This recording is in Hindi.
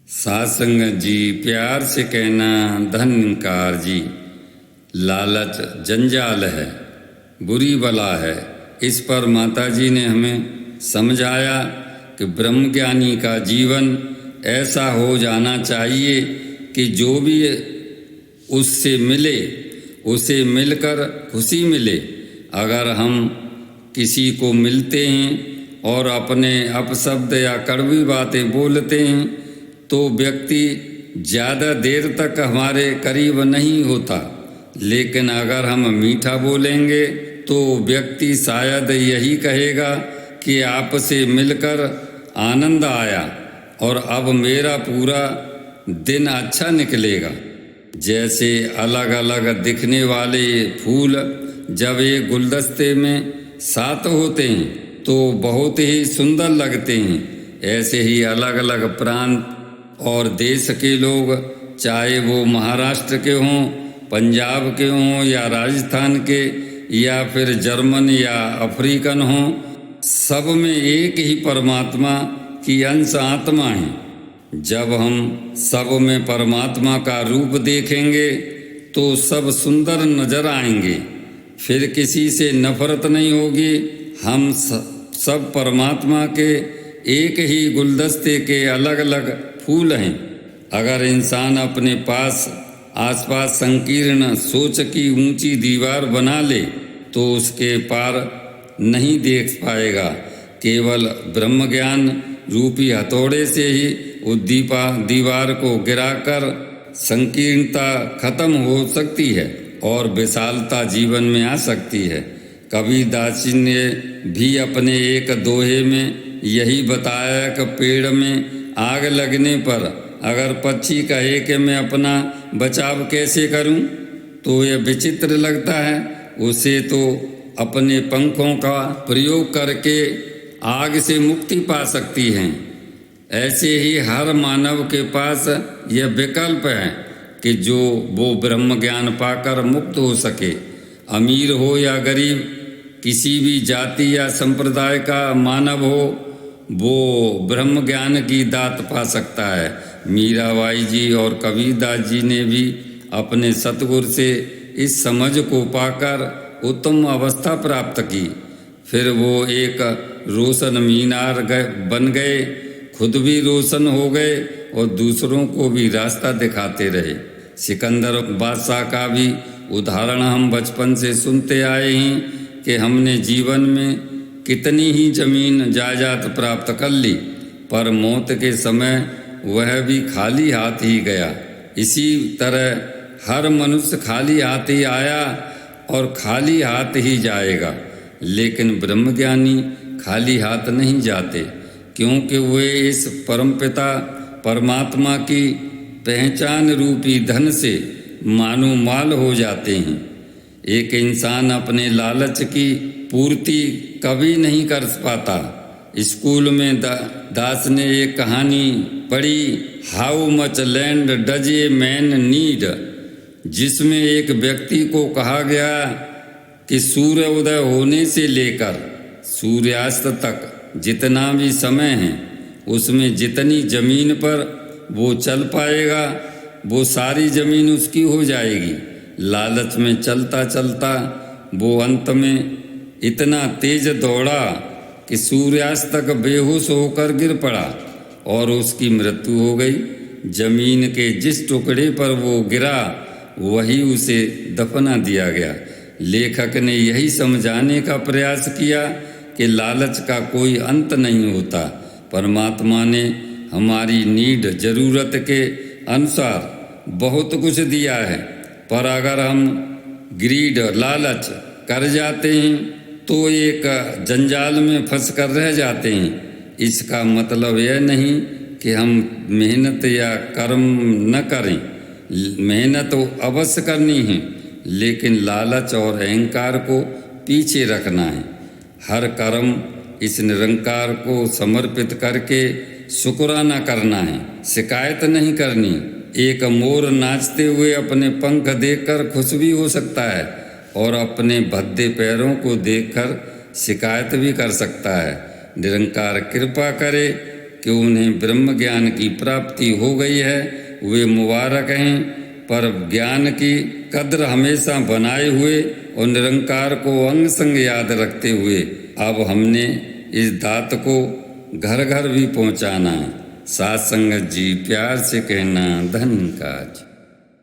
साध संगत जी, प्यार से कहना धन्यकार जी। लालच जंजाल है, बुरी बला है। इस पर माता जी ने हमें समझाया कि ब्रह्मज्ञानी का जीवन ऐसा हो जाना चाहिए कि जो भी उससे मिले उसे मिलकर खुशी मिले। अगर हम किसी को मिलते हैं और अपने अपशब्द या कड़वी बातें बोलते हैं तो व्यक्ति ज़्यादा देर तक हमारे करीब नहीं होता, लेकिन अगर हम मीठा बोलेंगे तो व्यक्ति शायद यही कहेगा कि आपसे मिलकर आनंद आया और अब मेरा पूरा दिन अच्छा निकलेगा। जैसे अलग अलग दिखने वाले फूल जब एक गुलदस्ते में साथ होते हैं तो बहुत ही सुंदर लगते हैं, ऐसे ही अलग अलग प्रांत और देश के लोग, चाहे वो महाराष्ट्र के हों, पंजाब के हों या राजस्थान के या फिर जर्मन या अफ्रीकन हों, सब में एक ही परमात्मा की अंश आत्मा है। जब हम सब में परमात्मा का रूप देखेंगे तो सब सुंदर नजर आएंगे, फिर किसी से नफरत नहीं होगी। हम सब परमात्मा के एक ही गुलदस्ते के अलग अलग फूल हैं। अगर इंसान अपने आसपास संकीर्ण सोच की ऊंची दीवार बना ले तो उसके पार नहीं देख पाएगा। केवल ब्रह्म ज्ञान रूपी हथौड़े से ही उस दीवार को गिराकर संकीर्णता खत्म हो सकती है और विशालता जीवन में आ सकती है। कबीरदास जी ने भी अपने एक दोहे में यही बताया कि पेड़ में आग लगने पर अगर पक्षी कहे कि मैं अपना बचाव कैसे करूं, तो यह विचित्र लगता है। उसे तो अपने पंखों का प्रयोग करके आग से मुक्ति पा सकती हैं। ऐसे ही हर मानव के पास यह विकल्प है कि जो वो ब्रह्म ज्ञान पाकर मुक्त हो सके। अमीर हो या गरीब, किसी भी जाति या संप्रदाय का मानव हो, वो ब्रह्म ज्ञान की दात पा सकता है। मीराबाई जी और कबीरदास जी ने भी अपने सतगुरु से इस समझ को पाकर उत्तम अवस्था प्राप्त की। फिर वो एक रोशन मीनार बन गए, खुद भी रोशन हो गए और दूसरों को भी रास्ता दिखाते रहे। सिकंदर बादशाह का भी उदाहरण हम बचपन से सुनते आए हैं कि हमने जीवन में कितनी ही जमीन जायदाद प्राप्त कर ली, पर मौत के समय वह भी खाली हाथ ही गया। इसी तरह हर मनुष्य खाली हाथ ही आया और खाली हाथ ही जाएगा, लेकिन ब्रह्मज्ञानी खाली हाथ नहीं जाते, क्योंकि वे इस परमपिता परमात्मा की पहचान रूपी धन से मानो माल हो जाते हैं। एक इंसान अपने लालच की पूर्ति कभी नहीं कर पाता। स्कूल में दास ने एक कहानी पढ़ी, how much land does a man need, जिसमें एक व्यक्ति को कहा गया कि सूर्य उदय होने से लेकर सूर्यास्त तक जितना भी समय है उसमें जितनी जमीन पर वो चल पाएगा वो सारी जमीन उसकी हो जाएगी। लालच में चलता चलता वो अंत में इतना तेज दौड़ा कि सूर्यास्त तक बेहोश होकर गिर पड़ा और उसकी मृत्यु हो गई। जमीन के जिस टुकड़े पर वो गिरा वही उसे दफना दिया गया। लेखक ने यही समझाने का प्रयास किया कि लालच का कोई अंत नहीं होता। परमात्मा ने हमारी नीड, जरूरत के अनुसार बहुत कुछ दिया है, पर अगर हम ग्रीड, लालच कर जाते हैं तो एक जंजाल में फंस कर रह जाते हैं। इसका मतलब यह नहीं कि हम मेहनत या कर्म न करें, मेहनत अवश्य करनी है, लेकिन लालच और अहंकार को पीछे रखना है। हर कर्म इस निरंकार को समर्पित करके शुक्राना करना है, शिकायत नहीं करनी। एक मोर नाचते हुए अपने पंख देखकर खुश भी हो सकता है और अपने भद्दे पैरों को देखकर शिकायत भी कर सकता है। निरंकार कृपा करे कि उन्हें ब्रह्म ज्ञान की प्राप्ति हो गई है वे मुबारक हैं। पर ज्ञान की कद्र हमेशा बनाए हुए और निरंकार को अंग संग याद रखते हुए अब हमने इस दात को घर घर भी पहुंचाना। साथ संगत जी प्यार से कहना धन्यवाद।